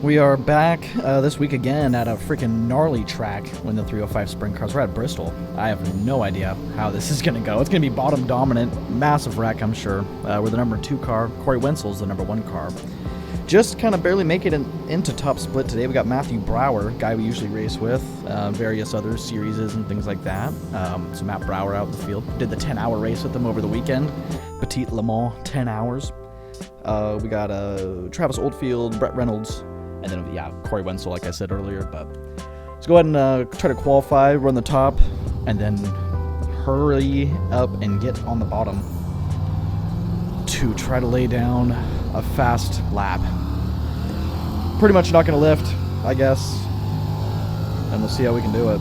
We are back this week again at a freaking gnarly track in the 305 sprint cars. We're at Bristol. I have no idea how this is going to go. It's going to be bottom dominant, massive wreck, I'm sure. We're the number 2 car. Corey Wenzel's the number 1 car. Just kind of barely make it into top split today. We got Matthew Brower, guy we usually race with, various other series and things like that. So Matt Brower out in the field. Did the 10-hour race with him over the weekend. Petite Le Mans, 10 hours. We got Travis Oldfield, Brett Reynolds, and then, yeah, Corey Wenzel, like I said earlier. But let's go ahead and try to qualify, run the top, and then hurry up and get on the bottom to try to lay down a fast lap. Pretty much not going to lift, I guess, and we'll see how we can do it.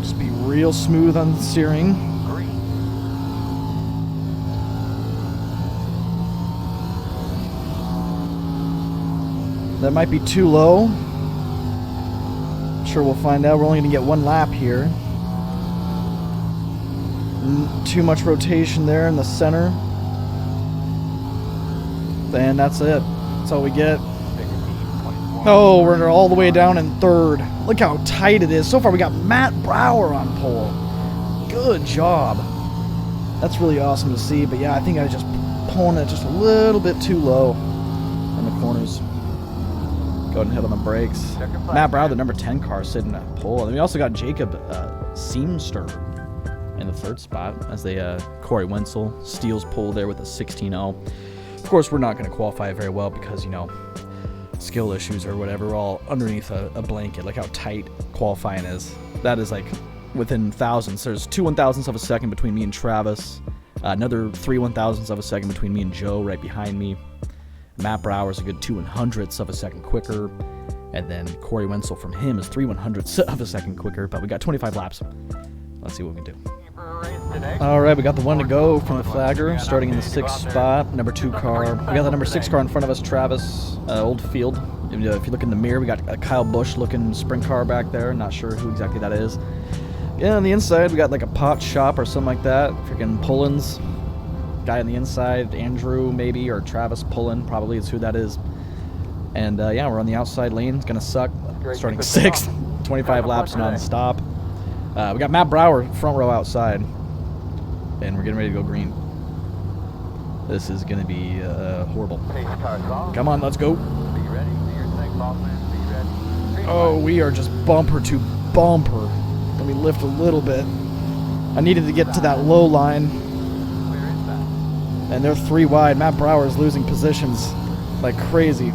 Just be real smooth on the steering. That might be too low. I'm sure we'll find out. We're only going to get 1 lap here. Too much rotation there in the center. And that's it. That's all we get. Oh, we're all the way down in 3rd. Look how tight it is. So far we got Matt Brower on pole. Good job. That's really awesome to see. But yeah, I think I was just pulling it just a little bit too low in the corners. Go ahead and hit on the brakes. Matt Brower, the number 10 car, sitting at pole. And we also got Jacob Seamster in the 3rd spot as they Corey Wenzel steals pole there with a 16-0. Of course, we're not going to qualify very well because, you know, skill issues or whatever. We're all underneath a blanket. Like how tight qualifying is. That is like within thousandths. There's 2 1,000ths of a second between me and Travis. Another 3 1,000ths of a second between me and Joe right behind me. Matt Brower's a good 2 100ths of a second quicker, and then Corey Wenzel from him is 3 100ths of a second quicker, but we got 25 laps. Let's see what we can do. Alright, we got the 1 to go from the flagger, starting in the 6th spot, number 2 car. We got the number 6 car in front of us, Travis Oldfield. If you look in the mirror, we got a Kyle Busch looking sprint car back there, not sure who exactly that is. Yeah, on the inside, we got like a pot shop or something like that, freaking Pullins. Guy on the inside, Andrew maybe, or Travis Pullen, probably is who that is. And yeah, we're on the outside lane. It's gonna suck. Starting 6th, 25 laps non-stop. We got Matt Brower front row outside, and we're getting ready to go green. This is gonna be horrible. Come on, let's go. Oh, we are just bumper to bumper. Let me lift a little bit. I needed to get to that low line. And they're 3 wide. Matt Brower is losing positions like crazy.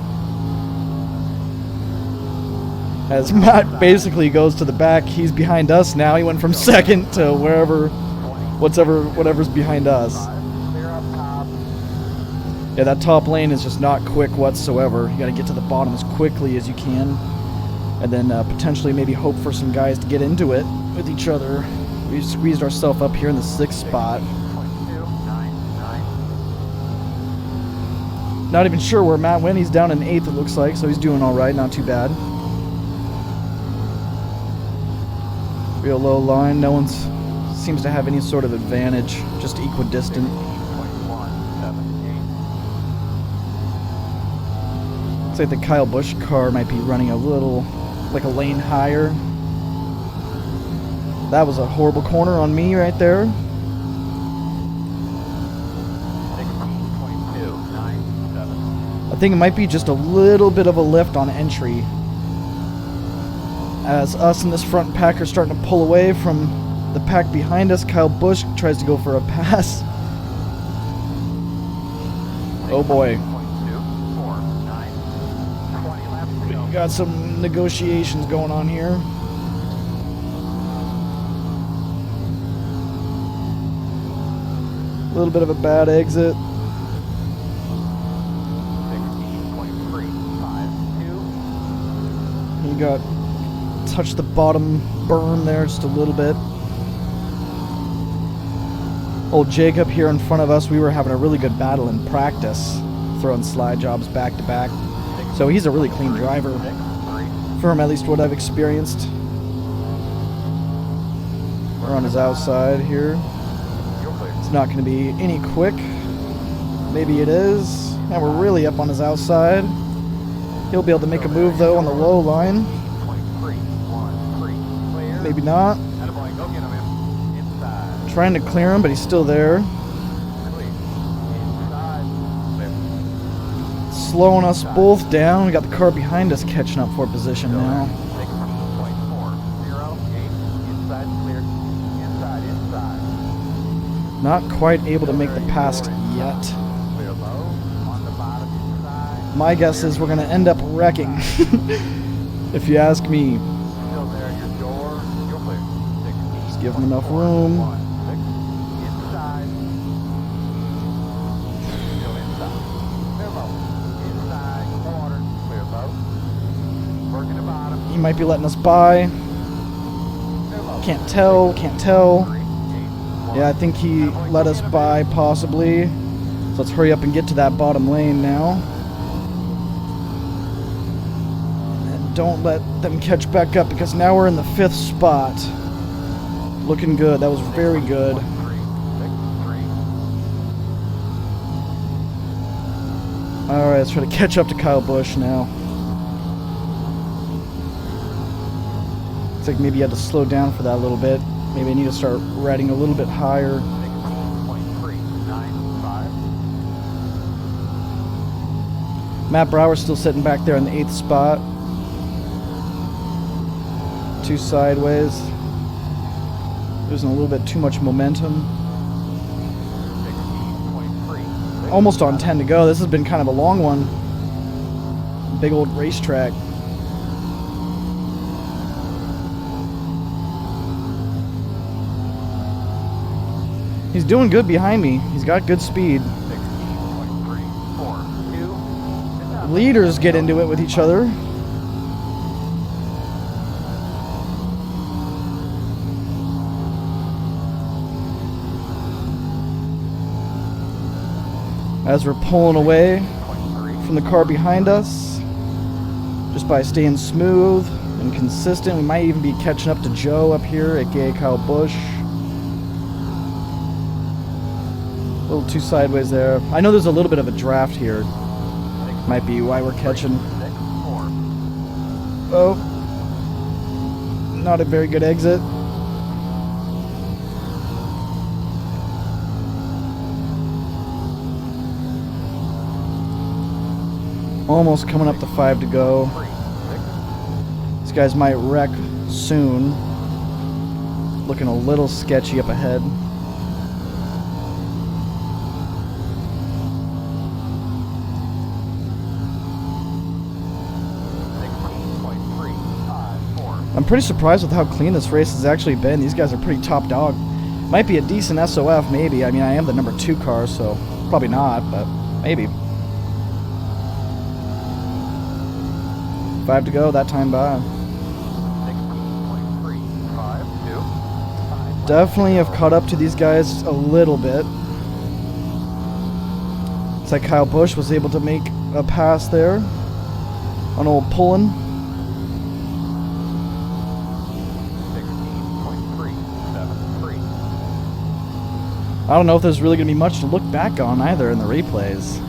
As Matt basically goes to the back, he's behind us now. He went from 2nd to whatever's behind us. Yeah, that top lane is just not quick whatsoever. You got to get to the bottom as quickly as you can, and then potentially maybe hope for some guys to get into it with each other. We squeezed ourselves up here in the 6th spot. Not even sure where Matt went. He's down in 8th, it looks like, so he's doing all right. Not too bad. Real low line. No one seems to have any sort of advantage. Just equidistant. Looks like the Kyle Busch car might be running a little, like a lane higher. That was a horrible corner on me right there. I think it might be just a little bit of a lift on entry, as us in this front pack are starting to pull away from the pack behind us. Kyle Busch tries to go for a pass. Oh boy. We got some negotiations going on here. A little bit of a bad exit. He got touched the bottom berm there just a little bit. Old Jacob here in front of us, we were having a really good battle in practice, throwing slide jobs back to back. So he's a really clean driver, from at least what I've experienced. We're on his outside here. It's not going to be any quick. Maybe it is. And we're really up on his outside. He'll be able to make a move though on the low line. Maybe not. Trying to clear him, but he's still there. Slowing us both down. We got the car behind us catching up for position now. Not quite able to make the pass yet. My guess is we're going to end up wrecking, if you ask me. Just give him enough room. He might be letting us by. Can't tell, can't tell. Yeah, I think he let us by, possibly. So let's hurry up and get to that bottom lane now. And don't let them catch back up, because now we're in the 5th spot. Looking good. That was very good. Alright, let's try to catch up to Kyle Busch now. Looks like maybe you had to slow down for that a little bit. Maybe I need to start riding a little bit higher. Matt Brower's still sitting back there in the 8th spot. 2 sideways. Losing a little bit too much momentum. Almost on 10 to go. This has been kind of a long one. Big old racetrack. He's doing good behind me. He's got good speed. Leaders get into it with each other. As we're pulling away from the car behind us, just by staying smooth and consistent, we might even be catching up to Joe up here, aka Kyle Busch. A little too sideways there. I know there's a little bit of a draft here. Might be why we're catching. Oh. Not a very good exit. Almost coming up to 5 to go. These guys might wreck soon. Looking a little sketchy up ahead. I'm pretty surprised with how clean this race has actually been. These guys are pretty top dog. Might be a decent SOF, maybe. I mean, I am the number 2 car, so probably not, but maybe. 5 to go, that time by. Definitely have caught up to these guys a little bit. It's like Kyle Busch was able to make a pass there on old Pullen. I don't know if there's really going to be much to look back on either in the replays.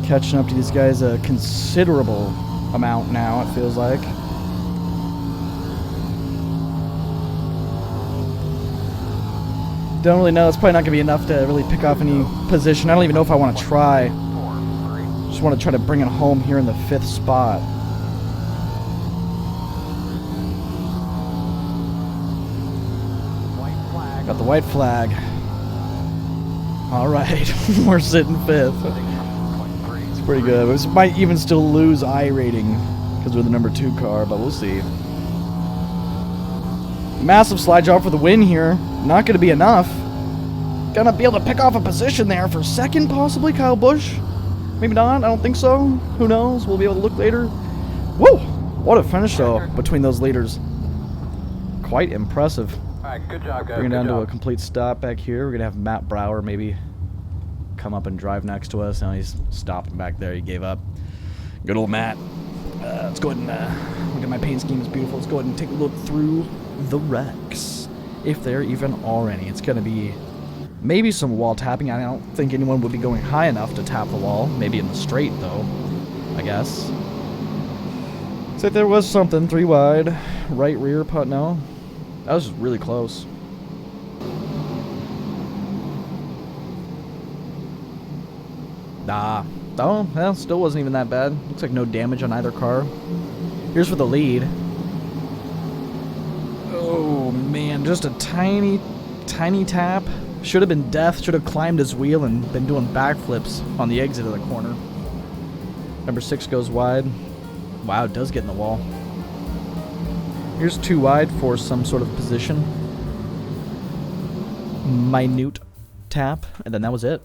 Catching up to these guys a considerable amount now, it feels like. Don't really know. It's probably not going to be enough to really pick off any position. I don't even know if I want to try. Just want to try to bring it home here in the 5th spot. Got the white flag. All right, we're sitting 5th. It's pretty good. We might even still lose I rating because we're the number 2 car, but we'll see. Massive slide job for the win here. Not going to be enough. Gonna be able to pick off a position there for 2nd, possibly, Kyle Busch. Maybe not. I don't think so. Who knows? We'll be able to look later. Whoa! What a finish, though, between those leaders. Quite impressive. All right, good job, guys. Bringing down to a complete stop back here. We're gonna have Matt Brower maybe come up and drive next to us. Now he's stopping back there. He gave up. Good old Matt. Let's go ahead and look at my paint scheme. It's beautiful. Let's go ahead and take a look through the wrecks, if there even are any. It's going to be maybe some wall tapping. I don't think anyone would be going high enough to tap the wall. Maybe in the straight, though, I guess. Looks like there was something. 3 wide. Right rear putt, no. That was just really close. Nah. Oh, well, still wasn't even that bad. Looks like no damage on either car. Here's for the lead. Oh, man. Just a tiny, tiny tap. Should have been death. Should have climbed his wheel and been doing backflips on the exit of the corner. Number 6 goes wide. Wow, it does get in the wall. Here's 2 wide for some sort of position. Minute tap. And then that was it.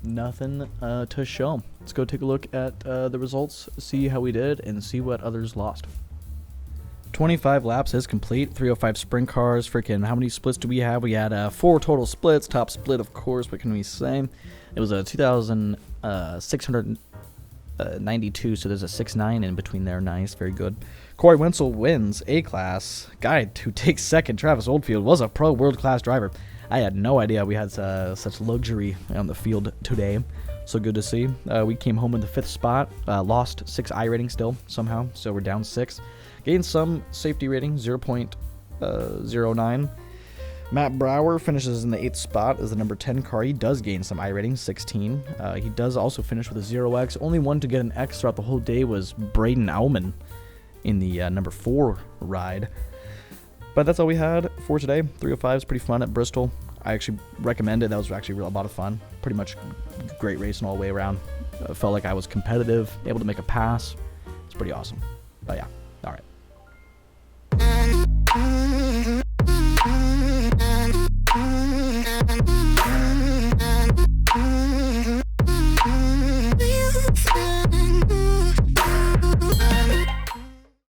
Nothing to show. Let's go take a look at the results, see how we did, and see what others lost. 25 laps is complete. 305 sprint cars. Freaking, how many splits do we have? We had 4 total splits. Top split, of course. What can we say? It was a 2,692, so there's a 6.9 in between there. Nice, very good. Corey Wenzel wins A-Class. Guy who takes second, Travis Oldfield, was a pro world-class driver. I had no idea we had such luxury on the field today. So good to see. We came home in the 5th spot. Lost 6 iRating still, somehow. So we're down 6. Gained some safety rating, 0.09. Matt Brower finishes in the 8th spot as the number 10 car. He does gain some iRating, 16. He does also finish with a 0x. Only one to get an X throughout the whole day was Braden Auman in the number 4 ride. But that's all we had for today. 305 is pretty fun at Bristol. I actually recommend it. That was actually a lot of fun. Pretty much great racing all the way around. Felt like I was competitive, able to make a pass. It's pretty awesome. But yeah.